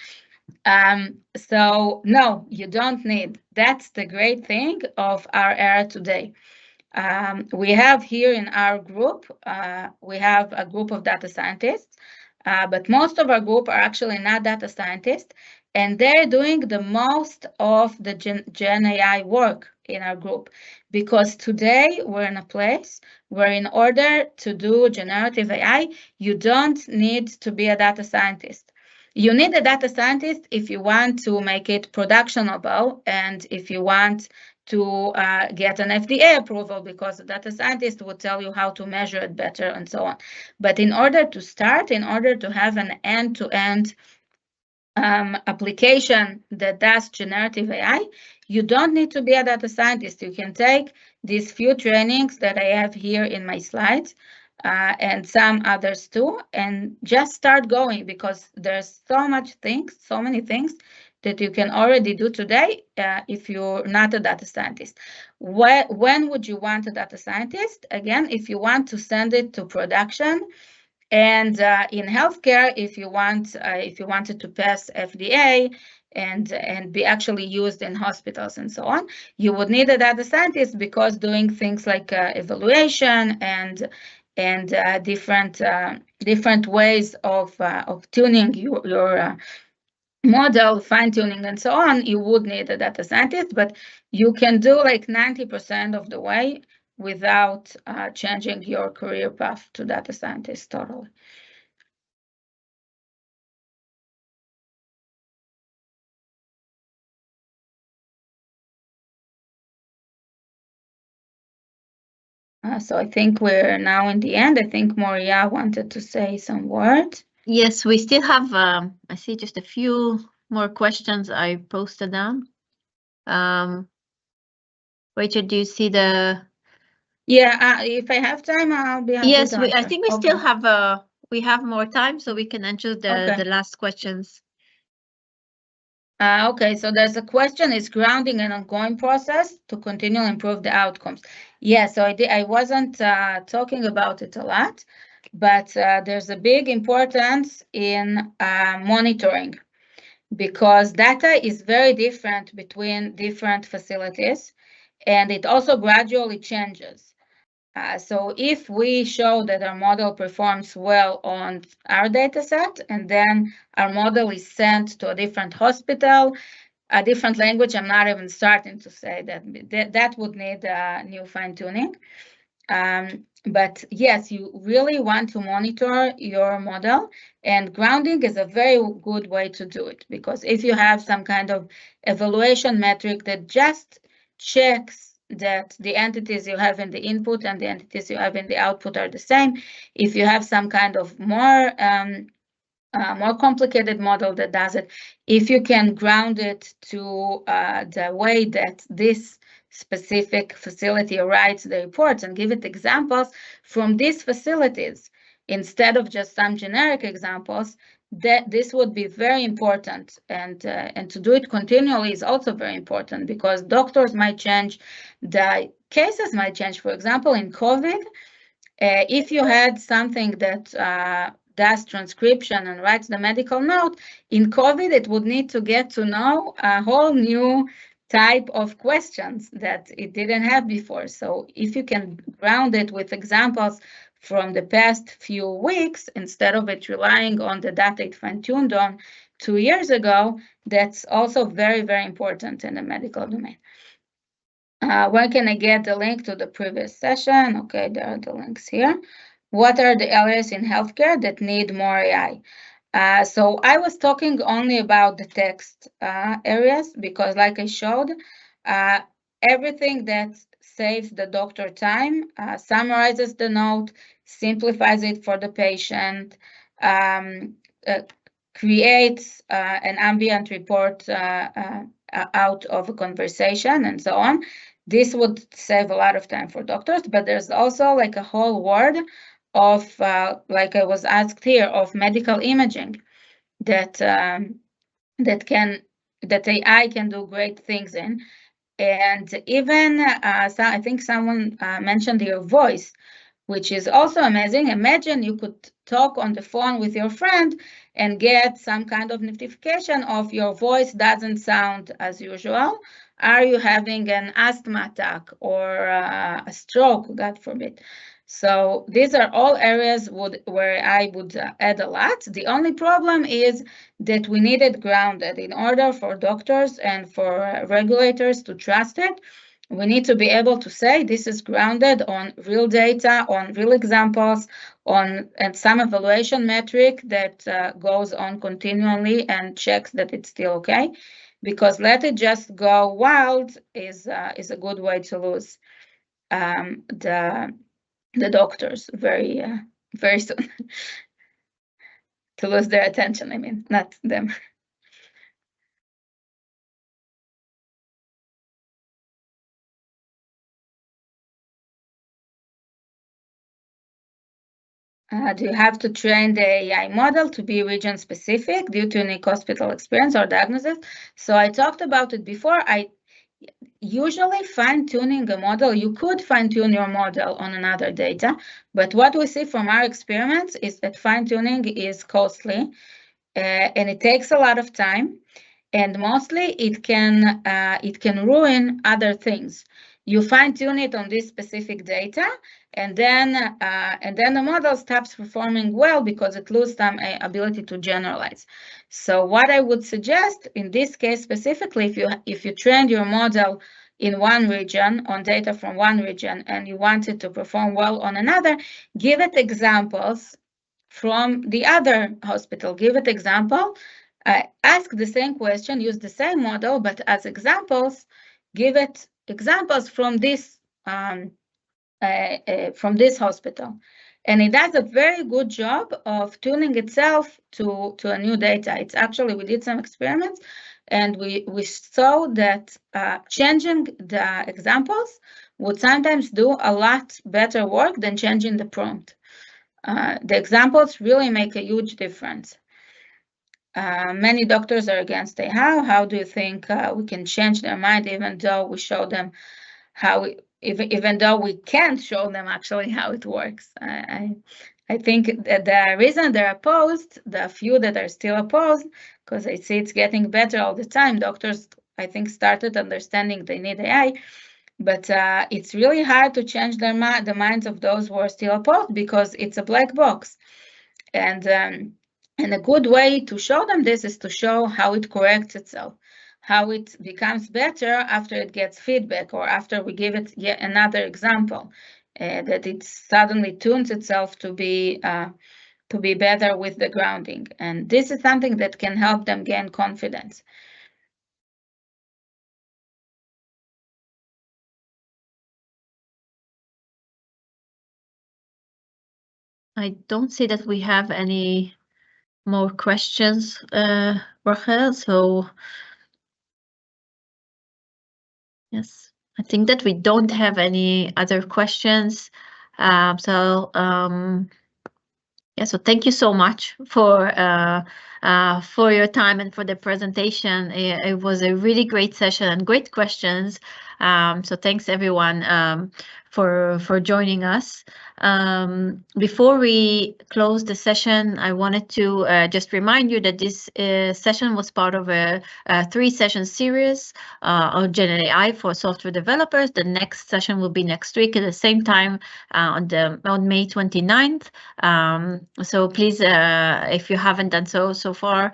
So no, you don't need. That's the great thing of our era today. We have here in our group, we have a group of data scientists. but most of our group are actually not data scientists, and they're doing the most of the GenAI work in our group, because today we're in a place where in order to do generative AI, you don't need to be a data scientist. You need a data scientist if you want to make it productionable and if you want to get an FDA approval, because the data scientist will tell you how to measure it better and so on. But in order to start, in order to have an end-to-end application that does generative AI, you don't need to be a data scientist. You can take these few trainings that I have here in my slides and some others too, and just start going, because there's so many things that you can already do today if you're not a data scientist. When would you want a data scientist? Again, if you want to send it to production, and in healthcare, if you wanted to pass FDA and be actually used in hospitals and so on, you would need a data scientist, because doing things like evaluation and different ways of tuning your model, fine-tuning and so on, you would need a data scientist, but you can do like 90% of the way without changing your career path to data scientist totally. So I think we're now in the end. I think Moria wanted to say some words. Yes, we still have, I see just a few more questions I posted down. Rachel, do you see the... Yeah, if I have time, I'll be happy Yes, to answer. I think we still have we have more time, so we can answer the last questions. Okay, so there's a question: is grounding an ongoing process to continually improve the outcomes? Yeah, so I wasn't talking about it a lot, but there's a big importance in monitoring, because data is very different between different facilities, and it also gradually changes. So if we show that our model performs well on our data set, and then our model is sent to a different hospital, a different language, I'm not even starting to say that would need new fine-tuning. But yes, you really want to monitor your model, and grounding is a very good way to do it, because if you have some kind of evaluation metric that just checks that the entities you have in the input and the entities you have in the output are the same, if you have some kind of more complicated model that does it, if you can ground it to the way that this specific facility writes the reports and give it examples from these facilities instead of just some generic examples, that this would be very important. And to do it continually is also very important, because doctors might change, the cases might change. For example, in COVID, if you had something that does transcription and writes the medical note, in COVID, it would need to get to know a whole new type of questions that it didn't have before. So if you can ground it with examples from the past few weeks, instead of it relying on the data it fine-tuned on 2 years ago, that's also very, very important in the medical domain. Where can I get the link to the previous session? Okay, there are the links here. What are the areas in healthcare that need more AI? So I was talking only about the text areas, because like I showed, everything that saves the doctor time, summarizes the note, simplifies it for the patient, creates an ambient report out of a conversation and so on. This would save a lot of time for doctors, but there's also like a whole world of, like I was asked here, of medical imaging that AI can do great things in. And even, so I think someone mentioned your voice, which is also amazing. Imagine you could talk on the phone with your friend and get some kind of notification of your voice doesn't sound as usual. Are you having an asthma attack or a stroke, God forbid? So these are all areas where I would add a lot. The only problem is that we need it grounded. In order for doctors and for regulators to trust it, we need to be able to say this is grounded on real data, on real examples, and some evaluation metric that goes on continually and checks that it's still okay. Because let it just go wild is a good way to lose the doctors very soon. To lose their attention, I mean, not them. Do you have to train the AI model to be region specific due to unique hospital experience or diagnosis? So I talked about it before. I usually fine-tuning a model, you could fine-tune your model on another data, but what we see from our experiments is that fine-tuning is costly and it takes a lot of time, and mostly it can ruin other things. You fine-tune it on this specific data, and then the model stops performing well because it loses some ability to generalize. So what I would suggest in this case specifically, if you trained your model in one region on data from one region and you want it to perform well on another, give it examples from the other hospital. Give it example. Ask the same question, use the same model, but as examples, give it examples from this hospital. And it does a very good job of tuning itself to a new data. It's actually, we did some experiments and we saw that changing the examples would sometimes do a lot better work than changing the prompt. The examples really make a huge difference. Many doctors are against it. How do you think we can change their mind even though we show them how, even though we can't show them actually how it works? I think that the reason they're opposed, the few that are still opposed, because I see it's getting better all the time. Doctors, I think, started understanding they need AI, but it's really hard to change the minds of those who are still opposed because it's a black box. And a good way to show them this is to show how it corrects itself, how it becomes better after it gets feedback or after we give it yet another example, that it suddenly tunes itself to be better with the grounding. And this is something that can help them gain confidence. I don't see that we have any more questions, Rachel, so yes, I think that we don't have any other questions. Yeah, so thank you so much for your time and for the presentation. It was a really great session and great questions. So thanks everyone for joining us. Before we close the session, I wanted to just remind you that this session was part of a 3-session series on GenAI for software developers. The next session will be next week at the same time on May 29th. So please, if you haven't done so far,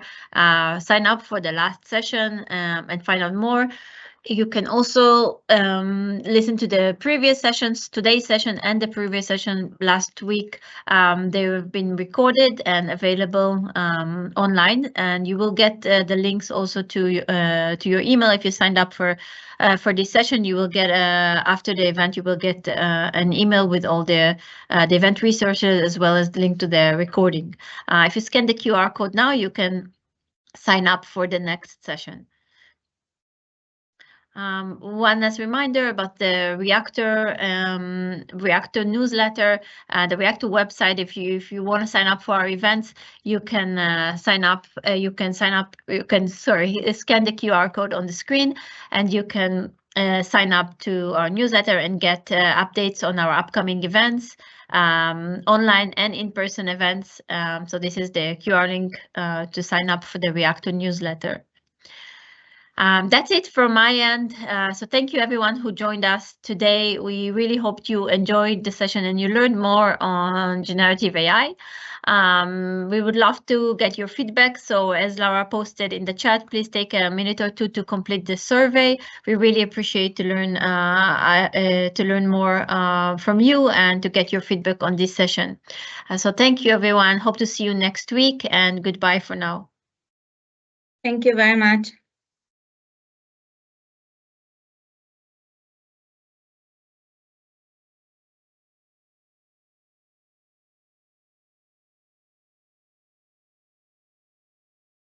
sign up for the last session and find out more. You can also listen to the previous sessions, today's session and the previous session last week. They have been recorded and available online, and you will get the links also to your email. If you signed up for this session, you will get after the event, you will get an email with all the event resources as well as the link to the recording. If you scan the QR code now, you can sign up for the next session. One last reminder about the Reactor newsletter, the Reactor website. If you want to sign up for our events, you can sign up. You can scan the QR code on the screen, and you can sign up to our newsletter and get updates on our upcoming events, online and in-person events. So this is the QR link to sign up for the Reactor newsletter. That's it from my end. So thank you everyone who joined us today. We really hope you enjoyed the session and you learned more on generative AI. We would love to get your feedback. So as Laura posted in the chat, please take a minute or two to complete the survey. We really appreciate to learn more from you and to get your feedback on this session. So thank you everyone. Hope to see you next week and goodbye for now. Thank you very much.